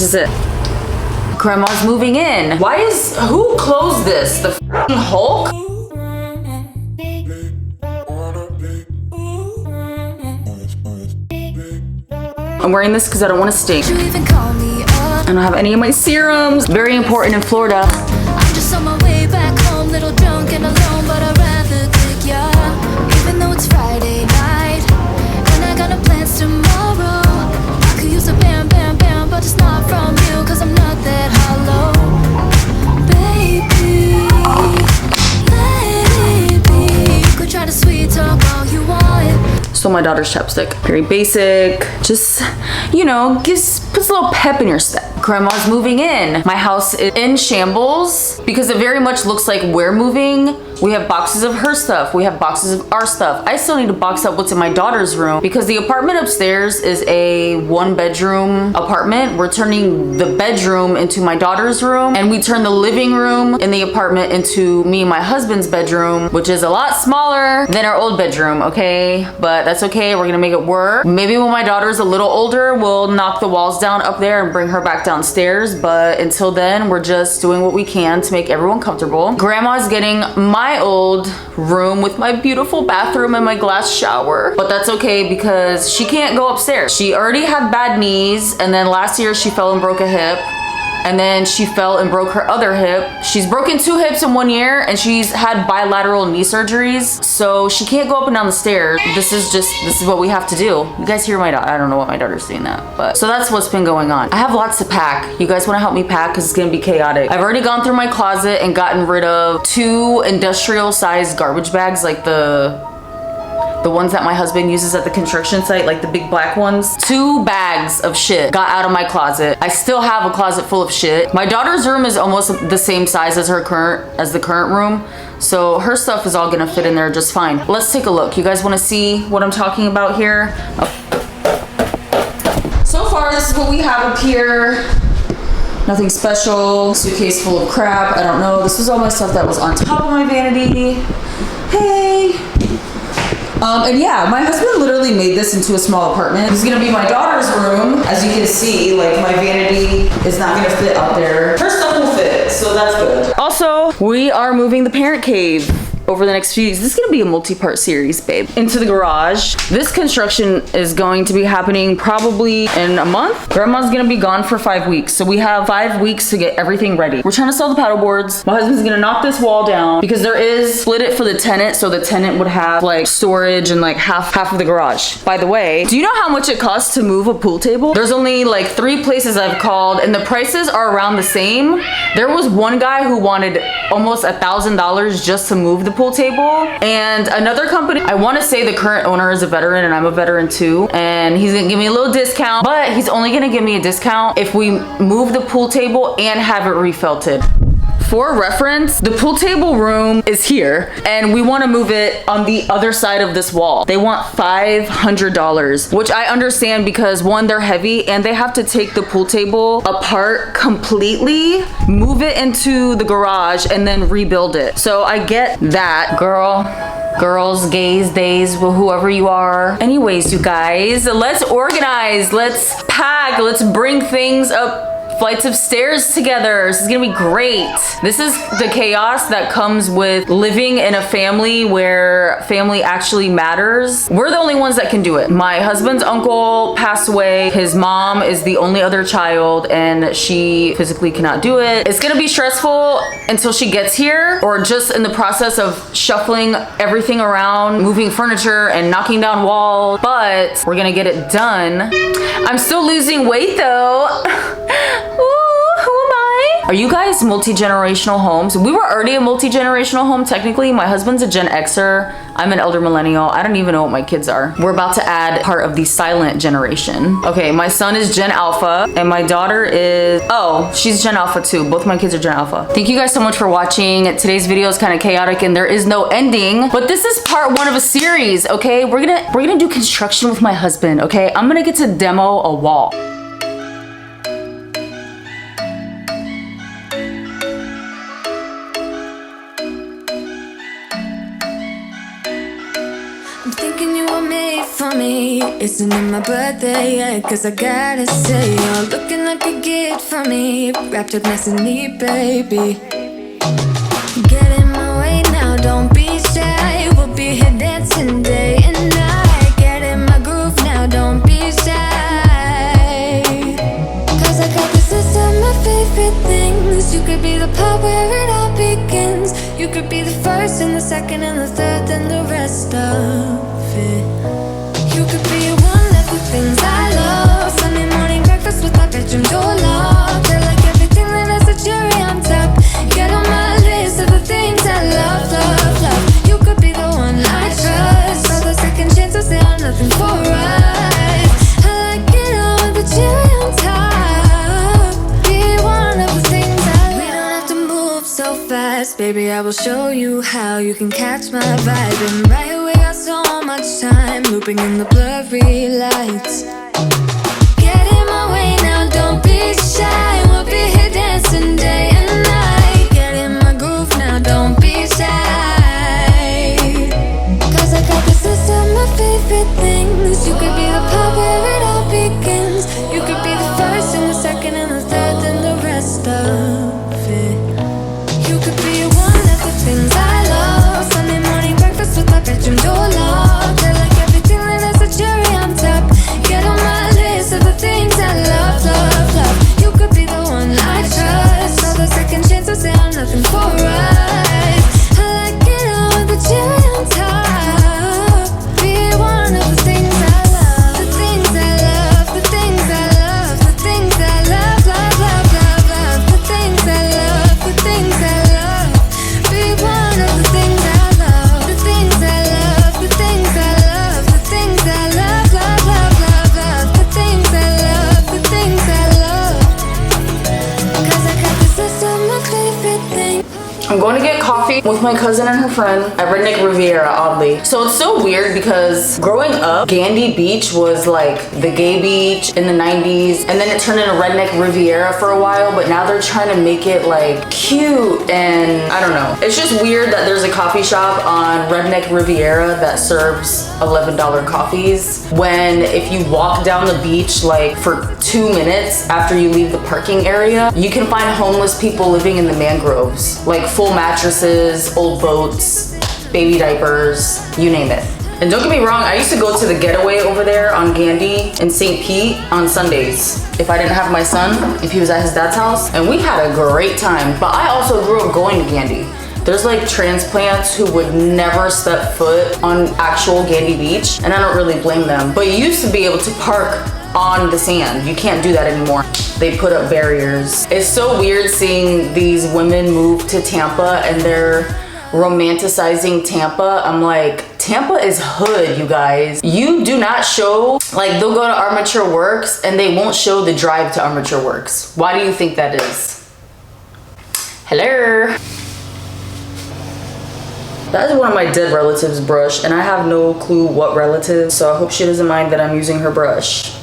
is it. Grandma's moving in. Who closed this? The f***ing Hulk? I'm wearing this because I don't want to stink. I don't have any of my serums. Very important in Florida. I'm just on my way back home, little drunk and alone, but I'd rather take ya. Even though it's Friday night, and I got no plans tomorrow. I could use a bam, bam, bam, but it's not from you, cause I'm not that hollow. Baby, let it be. You could try to sweet talk all you want. So my daughter's chapstick, very basic, just, you know, puts a little pep in your step. Grandma's moving in. My house is in shambles because it very much looks like we're moving. We have boxes of her stuff. We have boxes of our stuff. I still need to box up what's in my daughter's room because the apartment upstairs is a 1-bedroom apartment. We're turning the bedroom into my daughter's room, and we turn the living room in the apartment into me and my husband's bedroom, which is a lot smaller than our old bedroom, okay? But that's okay, we're gonna make it work. Maybe when my daughter's a little older, we'll knock the walls down up there and bring her back downstairs, but until then, we're just doing what we can to make everyone comfortable. Grandma's getting my old room with my beautiful bathroom and my glass shower, but that's okay because she can't go upstairs. She already had bad knees, and then last year she fell and broke a hip, and then she fell and broke her other hip. She's broken 2 hips in 1 year, and she's had bilateral knee surgeries, so she can't go up and down the stairs. This is what we have to do. You guys hear my daughter? I don't know what my daughter's saying that, but so that's what's been going on. I have lots to pack. You guys want to help me pack because it's gonna be chaotic. I've already gone through my closet and gotten rid of 2 industrial sized garbage bags, like the ones that my husband uses at the construction site, like the big black ones. 2 bags of shit got out of my closet. I still have a closet full of shit. My daughter's room is almost the same size as the current room, so her stuff is all gonna fit in there just fine. Let's take a look. You guys want to see what I'm talking about here? So far, this is what we have up here. Nothing special. Suitcase full of crap. I don't know. This was all my stuff that was on top of my vanity. Hey. And yeah, my husband literally made this into a small apartment. This is gonna be my daughter's room. As you can see, like my vanity is not gonna fit up there. Her stuff will fit, so that's good. Also, we are moving the parent cave over the next few weeks. This is gonna be a multi-part series, babe. Into the garage. This construction is going to be happening probably in a month. Grandma's gonna be gone for 5 weeks, so we have 5 weeks to get everything ready. We're trying to sell the paddle boards. My husband's gonna knock this wall down because there is split it for the tenant, so the tenant would have like storage and like half of the garage. By the way, do you know how much it costs to move a pool table? There's only like 3 places I've called, and the prices are around the same. There was one guy who wanted almost $1,000 just to move the pool table, and another company, I want to say the current owner is a veteran and I'm a veteran too, and he's gonna give me a little discount, but he's only gonna give me a discount if we move the pool table and have it refelted. For reference, the pool table room is here and we want to move it on the other side of this wall. They want $500, which I understand because 1, they're heavy and they have to take the pool table apart completely, move it into the garage, and then rebuild it. So I get that, girls, gays, days, whoever you are. Anyways, you guys, let's organize, let's pack, let's bring things up flights of stairs together. This is gonna be great. This is the chaos that comes with living in a family where family actually matters. We're the only ones that can do it. My husband's uncle passed away. His mom is the only other child and she physically cannot do it. It's gonna be stressful until she gets here, or just in the process of shuffling everything around, moving furniture and knocking down walls, but we're gonna get it done. I'm still losing weight though. Ooh, who am I? Are you guys multi-generational homes? We were already a multi-generational home technically. My husband's a Gen Xer. I'm an elder millennial. I don't even know what my kids are. We're about to add part of the silent generation. Okay, my son is Gen Alpha and my daughter is, oh, she's Gen Alpha too. Both my kids are Gen Alpha. Thank you guys so much for watching. Today's video is kind of chaotic and there is no ending, but this is part 1 of a series, okay? We're gonna do construction with my husband, okay? I'm gonna get to demo a wall. Thinking you were made for me. Isn't it my birthday yet? Cause I gotta say, you're looking looking like a gift from me, wrapped up nice and neat, baby. Get in my way now, don't be shy. We'll be here dancing day and night. Get in my groove now, don't be shy. Cause I got this list of my favorite things. You could be the part where it all begins. You could be the first and the second and the third and the rest of it. You could be one of the things I love. Sunday morning breakfast with our bedroom door locked. I like everything that has a cherry on top. Get on my list of the things I love, love, love. You could be the one I trust. All the second chances, they are nothing for us. I like it all with the cherry on top. Be one of the things I love. We don't have to move so fast, baby, I will show you how you can catch my vibe. And right away we got so much time, looping in the blurry lights. Get in my way now, don't be shy. We'll be here dancing day and night. Get in my groove now, don't be shy. Cause I got this list of my favorite things. You could be the part where it all begins. You could be the first and the second and the third and the rest of it. You could be one of the things I love. Sunday morning breakfast with my bedroom door locked. I like everything that has a cherry on top. Get on my list of the things I love, love, love. You could be the one I trust. All the second chances, they are nothing for us. I like it all with the cherry on top. Be one of the things I love. The things I love, the things I love, the things I love, love, love, love, love. The things I love, the things I love. Be one of the things I love. The things I love, the things I love, the things I love, love, love, love, love. The things I love, the things I love. Cause I got this list of my favorite things. I'm going to get coffee with my cousin and her friend at Redneck Riviera, oddly. So it's so weird because growing up, Gandy Beach was like the gay beach in the 90s, and then it turned into Redneck Riviera for a while, but now they're trying to make it like cute, and I don't know. It's just weird that there's a coffee shop on Redneck Riviera that serves $11 coffees, when if you walk down the beach like for 2 minutes after you leave the parking area, you can find homeless people living in the mangroves, like full mattresses, old boats, baby diapers, you name it. And don't get me wrong, I used to go to the Getaway over there on Gandy in St. Pete on Sundays if I didn't have my son, if he was at his dad's house, and we had a great time. But I also grew up going to Gandy. There's like transplants who would never step foot on actual Gandy Beach, and I don't really blame them. But you used to be able to park on the sand. You can't do that anymore. They put up barriers. It's so weird seeing these women move to Tampa and they're romanticizing Tampa. I'm like, Tampa is hood, you guys. You do not show, like they'll go to Armature Works and they won't show the drive to Armature Works. Why do you think that is? Hello? That is one of my dead relatives' brush, and I have no clue what relative, so I hope she doesn't mind that I'm using her brush.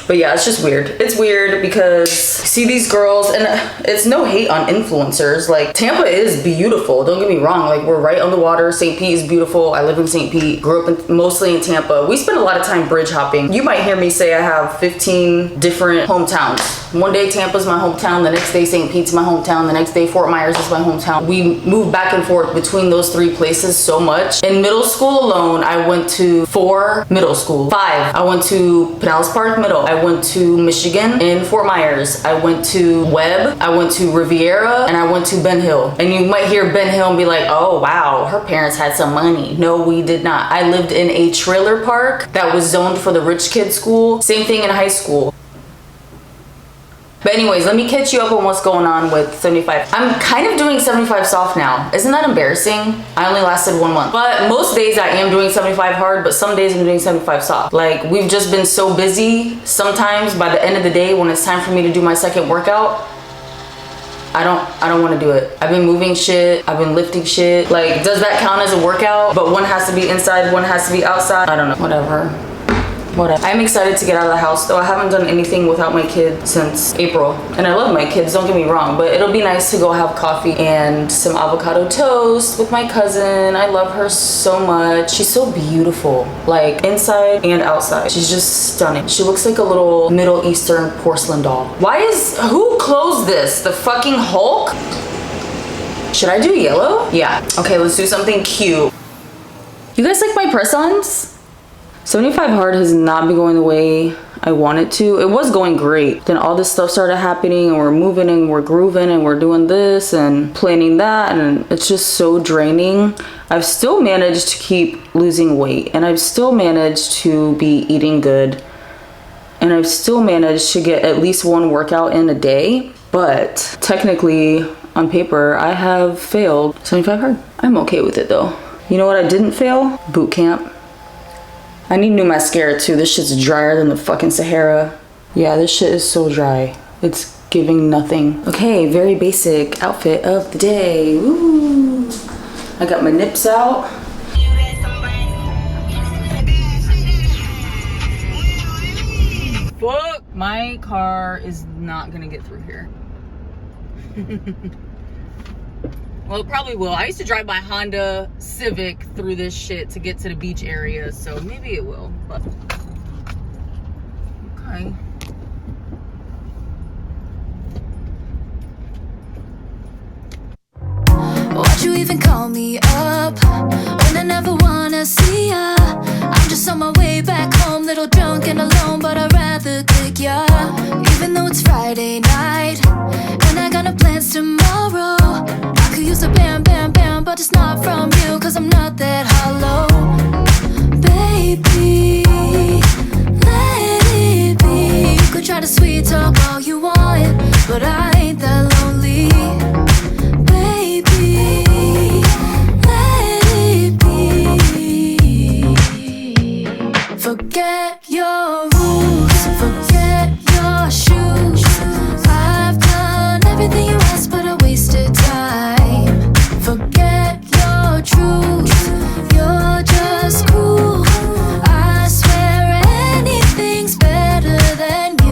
But yeah, it's just weird. It's weird because see these girls, and it's no hate on influencers. Like Tampa is beautiful. Don't get me wrong. Like we're right on the water. St. Pete is beautiful. I live in St. Pete. Grew up mostly in Tampa. We spend a lot of time bridge hopping. You might hear me say I have 15 different hometowns. One day Tampa's my hometown. The next day St. Pete's my hometown. The next day Fort Myers is my hometown. We move back and forth between those three places so much. In middle school alone, I went to 4 middle school. 5. I went to Pinellas Park Middle. I went to Michigan in Fort Myers. I went to Webb. I went to Riviera, and I went to Ben Hill. And you might hear Ben Hill and be like, oh wow, her parents had some money. No, we did not. I lived in a trailer park that was zoned for the rich kid school. Same thing in high school. But anyways, let me catch you up on what's going on with 75. I'm kind of doing 75 soft now. Isn't that embarrassing? I only lasted 1 month. But most days I am doing 75 hard, but some days I'm doing 75 soft. Like we've just been so busy. Sometimes by the end of the day, when it's time for me to do my second workout, I don't want to do it. I've been moving shit. I've been lifting shit. Like, does that count as a workout? But one has to be inside, one has to be outside. I don't know, whatever. Whatever. I'm excited to get out of the house though. I haven't done anything without my kid since April. And I love my kids, don't get me wrong, but it'll be nice to go have coffee and some avocado toast with my cousin. I love her so much. She's so beautiful, like inside and outside. She's just stunning. She looks like a little Middle Eastern porcelain doll. Who closed this? The fucking Hulk? Should I do yellow? Yeah. Okay, let's do something cute. You guys like my press-ons? 75 hard has not been going the way I want it to. It was going great. Then all this stuff started happening and we're moving and we're grooving and we're doing this and planning that, and it's just so draining. I've still managed to keep losing weight, and I've still managed to be eating good, and I've still managed to get at least one workout in a day, but technically on paper I have failed 75 hard. I'm okay with it though. You know what I didn't fail? Boot camp. I need new mascara too. This shit's drier than the fucking Sahara. Yeah, this shit is so dry. It's giving nothing. Okay, very basic outfit of the day. Woo! I got my nips out. Fuck, my car is not gonna get through here. Well, it probably will. I used to drive my Honda Civic through this shit to get to the beach area, so maybe it will, but okay. Why'd you even call me up when I never wanna see ya? I'm just on my way back home, little drunk and alone, but I'd rather kick ya. Even though it's Friday night and I got no plans tomorrow, I could use a bam, bam, bam, but it's not from you, cause I'm not that hollow. Baby, let it be. You could try to sweet talk